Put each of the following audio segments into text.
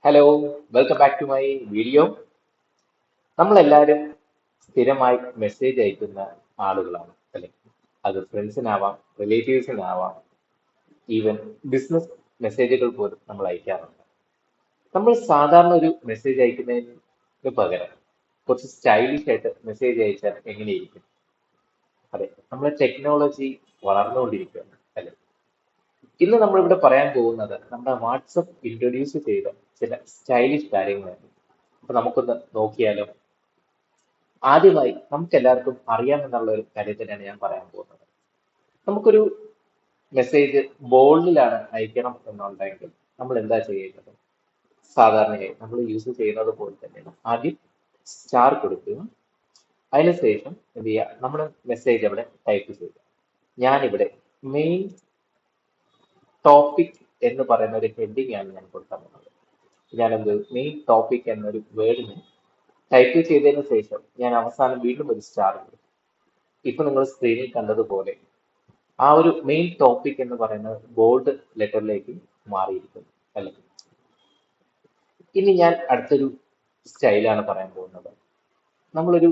Hello, welcome back to my video. നമ്മളെല്ലാവരും സ്ഥിരമായി message അയക്കുന്ന ആളുകളാണ് അല്ലെ? അത് ഫ്രണ്ട്സിനാവാം, റിലേറ്റീവ്സിനാവാം, ഈവൻ ബിസിനസ് മെസ്സേജുകൾ പോലും നമ്മൾ അയക്കാറുണ്ട്. നമ്മൾ സാധാരണ ഒരു മെസ്സേജ് അയക്കുന്നതിന് പകരം കുറച്ച് സ്റ്റൈലിഷ് ആയിട്ട് മെസ്സേജ് അയച്ചാൽ എങ്ങനെയിരിക്കും? അതെ, നമ്മുടെ ടെക്നോളജി വളർന്നുകൊണ്ടിരിക്കുകയാണ് അല്ലെ? ഇന്ന് നമ്മളിവിടെ പറയാൻ പോകുന്നത് നമ്മുടെ വാട്സപ്പ് ഇൻട്രൊഡ്യൂസ് ചെയ്ത ചില സ്റ്റൈലിഷ് കാര്യങ്ങളാണ്. അപ്പൊ നമുക്കൊന്ന് നോക്കിയാലോ? ആദ്യമായി നമുക്ക് എല്ലാവർക്കും അറിയാമെന്നുള്ള ഒരു കാര്യം തന്നെയാണ് ഞാൻ പറയാൻ പോകുന്നത്. നമുക്കൊരു മെസ്സേജ് ബോൾഡിലാണ് അയക്കണം എന്നുണ്ടെങ്കിൽ നമ്മൾ എന്താ ചെയ്യേണ്ടത്? സാധാരണയായി നമ്മൾ യൂസ് ചെയ്യുന്നത് പോലെ തന്നെ ആദ്യം സ്റ്റാർ കൊടുക്കുക. അതിനുശേഷം എന്ത് ചെയ്യുക? നമ്മൾ മെസ്സേജ് അവിടെ ടൈപ്പ് ചെയ്യുക. ഞാനിവിടെ മെയിൻ ടോപ്പിക് എന്ന് പറയുന്ന ഒരു ഹെഡിങ് ആണ് ഞാൻ കൊടുക്കാൻ പോകുന്നത്. ഞാനെന്ത് മെയിൻ ടോപ്പിക് എന്നൊരു വേർഡിന് ടൈപ്പ് ചെയ്തതിന് ശേഷം ഞാൻ അവസാനം വീണ്ടും ഒരു സ്റ്റാർ കൊടുക്കും. ഇപ്പൊ നിങ്ങൾ സ്ക്രീനിൽ കണ്ടതുപോലെ ആ ഒരു മെയിൻ ടോപ്പിക് എന്ന് പറയുന്നത് ബോൾഡ് ലെറ്ററിലേക്ക് മാറിയിരിക്കുന്നു അല്ലെ? ഇനി ഞാൻ അടുത്തൊരു സ്റ്റൈലാണ് പറയാൻ പോകുന്നത്. നമ്മളൊരു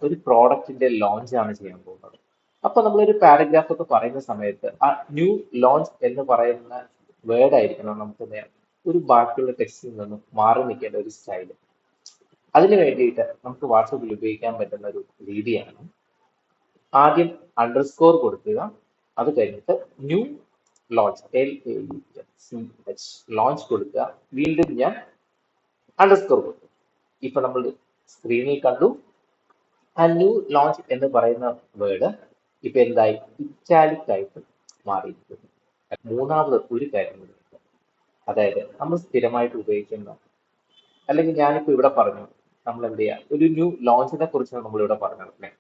ഒരു പ്രോഡക്റ്റിന്റെ ലോഞ്ച് ആണ് ചെയ്യാൻ പോകുന്നത്. അപ്പൊ നമ്മളൊരു പാരഗ്രാഫ് ഒക്കെ പറയുന്ന സമയത്ത് ആ ന്യൂ ലോഞ്ച് എന്ന് പറയുന്ന വേർഡ് ആയിരിക്കണം നമുക്ക് ഒരു ബാക്കിയുള്ള ടെക്സ്റ്റിൽ നിന്നും മാറി നിൽക്കേണ്ട ഒരു സ്റ്റൈല്. അതിന് വേണ്ടിയിട്ട് നമുക്ക് വാട്സപ്പിൽ ഉപയോഗിക്കാൻ പറ്റുന്ന ഒരു രീതിയാണ് ആദ്യം അണ്ടർസ്കോർ കൊടുക്കുക. അത് കഴിഞ്ഞിട്ട് ന്യൂ ലോഞ്ച് ലോഞ്ച് കൊടുക്കുക. വീണ്ടും ഞാൻ അണ്ടർസ്കോർ കൊടുക്കും. ഇപ്പൊ നമ്മൾ സ്ക്രീനിൽ കണ്ടു ആ ന്യൂ ലോഞ്ച് എന്ന് പറയുന്ന വേർഡ് ഇപ്പൊ എന്തായി? ഇറ്റാലിക് ആയിട്ട് മാറിയിരിക്കുന്നു. മൂന്നാമത് ഒരു കാര്യം കൂടി ഉണ്ട്. അതായത് നമ്മൾ സ്ഥിരമായിട്ട് ഉപയോഗിക്കുന്ന, അല്ലെങ്കിൽ ഞാനിപ്പോ ഇവിടെ പറഞ്ഞു, നമ്മൾ എന്ത് ചെയ്യാം, ഒരു ന്യൂ ലോഞ്ചിനെ കുറിച്ചാണ് നമ്മൾ ഇവിടെ പറഞ്ഞത് അല്ലേ?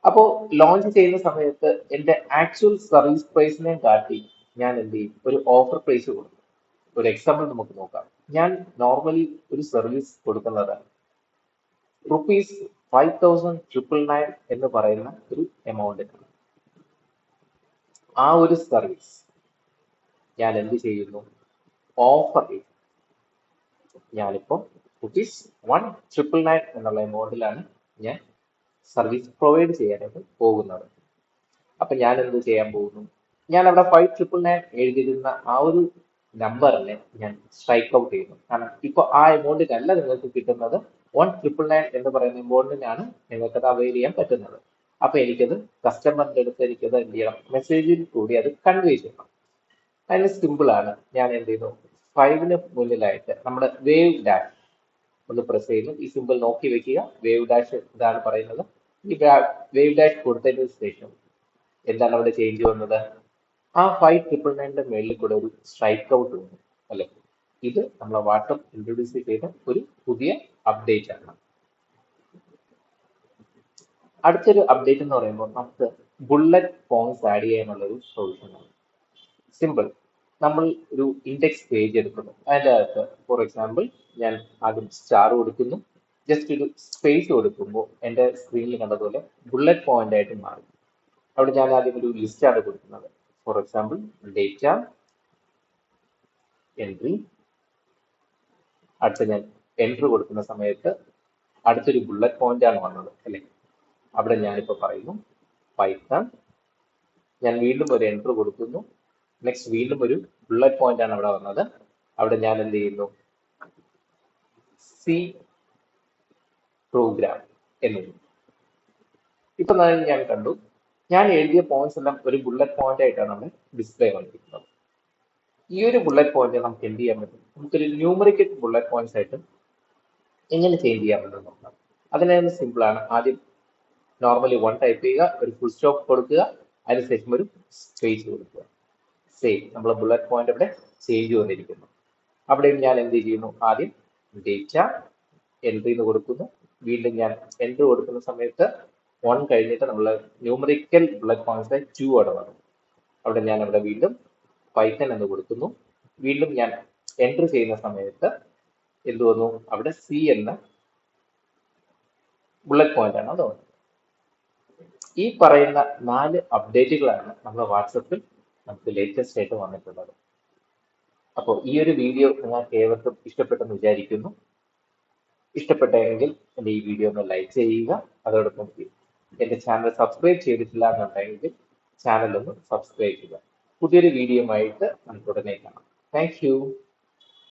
അപ്പോ ലോഞ്ച് ചെയ്യുന്ന സമയത്ത് എന്റെ ആക്ച്വൽ സർവീസ് പ്രൈസിനെ കാട്ടി ഞാൻ എന്ത് ചെയ്യും? ഒരു ഓഫർ പ്രൈസ് കൊടുക്കും. ഒരു എക്സാമ്പിൾ നമുക്ക് നോക്കാം. ഞാൻ നോർമലി ഒരു സർവീസ് കൊടുക്കുന്നത് ₹5,999 എന്ന് പറയുന്ന ഒരു എമൗണ്ടിനാണ്. ആ ഒരു സർവീസ് ഞാൻ എന്ത് ചെയ്യുന്നു? ഓഫർ ചെയ്യും. ഞാനിപ്പോ ₹1,999 എന്നുള്ള എമൗണ്ടിലാണ് ഞാൻ സർവീസ് പ്രൊവൈഡ് ചെയ്യാനായിട്ട് പോകുന്നത്. അപ്പൊ ഞാൻ എന്ത് ചെയ്യാൻ പോകുന്നു? ഞാൻ അവിടെ 5,999 എഴുതിയിരുന്ന ആ ഒരു നമ്പറിനെ ഞാൻ സ്ട്രൈക്ക് ഔട്ട് ചെയ്യുന്നു. കാരണം ഇപ്പൊ ആ എമൗണ്ടിനല്ല നിങ്ങൾക്ക് കിട്ടുന്നത്, 1,999 എന്ന് പറയുന്ന എമൗണ്ടിനാണ് നിങ്ങൾക്കത് അവൈൽ ചെയ്യാൻ പറ്റുന്നത്. അപ്പൊ എനിക്കത് കസ്റ്റമറിന്റെ അടുത്ത് എനിക്കത് എന്ത് ചെയ്യണം? മെസ്സേജിൽ കൂടി അത് കൺവേ ചെയ്യണം. അതിന് സിമ്പിൾ ആണ്. ഞാൻ എന്ത് ചെയ്യുന്നു? 5ന് മുന്നിലായിട്ട് നമ്മുടെ വേവ് ഡാഷ് ഒന്ന് പ്രസ് ചെയ്യുന്നു. ഈ സിമ്പിൾ നോക്കി വെക്കുക. വേവ് ഡാഷ് ഇതാണ് പറയുന്നത്. ഈ വേവ് ഡാഷ് കൊടുത്തതിന് ശേഷം എന്താണ് അവിടെ ചേഞ്ച് വന്നത്? ആ 5,999ന്റെ മേളിൽ കൂടെ ഒരു സ്ട്രൈക്ക് ഔട്ട് വന്നു അല്ലെ? ഇത് നമ്മളെ വാട്സപ്പ് ഇൻട്രൊഡ്യൂസ് ചെയ്ത ഒരു പുതിയ അപ്ഡേറ്റ് ആണ്. അടുത്തൊരു അപ്ഡേറ്റ് എന്ന് പറയുമ്പോൾ നമുക്ക് ബുള്ളറ്റ് പോയിന്റ്സ് ആഡ് ചെയ്യാനുള്ള ഒരു സൊല്യൂഷൻ ആണ്. സിമ്പിൾ. നമ്മൾ ഒരു ഇൻഡെക്സ് പേജ് എടുക്കുന്നു. അതിൻ്റെ അകത്ത് ഫോർ എക്സാമ്പിൾ ഞാൻ ആദ്യം സ്റ്റാർ കൊടുക്കുന്നു. ജസ്റ്റ് ഒരു സ്പേസ് കൊടുക്കുമ്പോൾ എൻ്റെ സ്ക്രീനിൽ കണ്ടതുപോലെ ബുള്ളറ്റ് പോയിന്റ് ആയിട്ട് മാറും. അവിടെ ഞാൻ ആദ്യം ഒരു ലിസ്റ്റ് ആണ് കൊടുക്കുന്നത്. For example data entry. അടുത്ത ഞാൻ എൻട്രി കൊടുക്കുന്ന സമയത്ത് അടുത്തൊരു ബുള്ളറ്റ് പോയിന്റ് ആണ് വന്നത് അല്ലെ? അവിടെ ഞാനിപ്പോൾ പറയുന്നു പൈത്തൺ. ഞാൻ വീണ്ടും ഒരു എൻട്രി കൊടുക്കുന്നു. നെക്സ്റ്റ് വീണ്ടും ഒരു ബുള്ളറ്റ് പോയിന്റ് ആണ് അവിടെ വന്നത്. അവിടെ ഞാൻ എന്ത് ചെയ്യുന്നു? സി പ്രോഗ്രാം എന്നുള്ളൂ. ഇപ്പൊ ഞാൻ കണ്ടു, ഞാൻ എഴുതിയ പോയിന്റ്സ് എല്ലാം ഒരു ബുള്ളറ്റ് പോയിന്റ് ആയിട്ടാണ് അവിടെ ഡിസ്പ്ലേ വന്നിരിക്കുന്നത്. ഈ ഒരു ബുള്ളറ്റ് പോയിന്റ് നമുക്ക് എന്ത് ചെയ്യാൻ പറ്റും? നമുക്കൊരു ന്യൂമറിക്കൽ ബുള്ളറ്റ് പോയിന്റ്സ് ആയിട്ട് എങ്ങനെ ചേഞ്ച് ചെയ്യാമെന്ന് നോക്കാം. അതിന് സിമ്പിൾ ആണ്. ആദ്യം നോർമലി 1 ടൈപ്പ് ചെയ്യുക, ഒരു ഫുൾ സ്റ്റോപ്പ് കൊടുക്കുക, അതിനുശേഷം ഒരു സ്പേസ് കൊടുക്കുക. സെയിം നമ്മൾ ബുള്ളറ്റ് പോയിന്റ് ഇവിടെ ചേഞ്ച് വന്നിരിക്കുന്നു. അവിടെയും ഞാൻ എന്ത് ചെയ്യുന്നു? ആദ്യം ഡേറ്റ എൻട്രി എന്ന് കൊടുക്കുന്നു. വീണ്ടും ഞാൻ എൻട്രി കൊടുക്കുന്ന സമയത്ത് 1 കഴിഞ്ഞിട്ട് നമ്മൾ ന്യൂമറിക്കൽ ബുള്ളറ്റ് പോയിന്റ്സ് 2 അവിടെ വന്നു. അവിടെ ഞാൻ അവിടെ വീണ്ടും പൈത്തൺ എന്ന് കൊടുക്കുന്നു. വീണ്ടും ഞാൻ എൻട്രി ചെയ്യുന്ന സമയത്ത് എന്ത് വന്നു? അവിടെ സി എന്ന ബുള്ളറ്റ് പോയിന്റ് ആണ് അത് വന്നത്. ഈ പറയുന്ന 4 അപ്ഡേറ്റുകളാണ് നമ്മുടെ വാട്സപ്പിൽ നമുക്ക് ലേറ്റസ്റ്റ് ആയിട്ട് വന്നിട്ടുള്ളത്. അപ്പോൾ ഈ ഒരു വീഡിയോ നിങ്ങൾക്ക് ഏവർക്കും ഇഷ്ടപ്പെട്ടെന്ന് വിചാരിക്കുന്നു. ഇഷ്ടപ്പെട്ടെങ്കിൽ എൻ്റെ ഈ വീഡിയോ ഒന്ന് ലൈക്ക് ചെയ്യുക. അതോടൊപ്പം എൻ്റെ ചാനൽ സബ്സ്ക്രൈബ് ചെയ്തിട്ടില്ല എന്നുണ്ടെങ്കിൽ ചാനൽ ഒന്ന് സബ്സ്ക്രൈബ് ചെയ്യുക. പുതിയൊരു വീഡിയോയുമായിട്ട് നമുക്ക് ഉടനെ കാണാം. Thank you.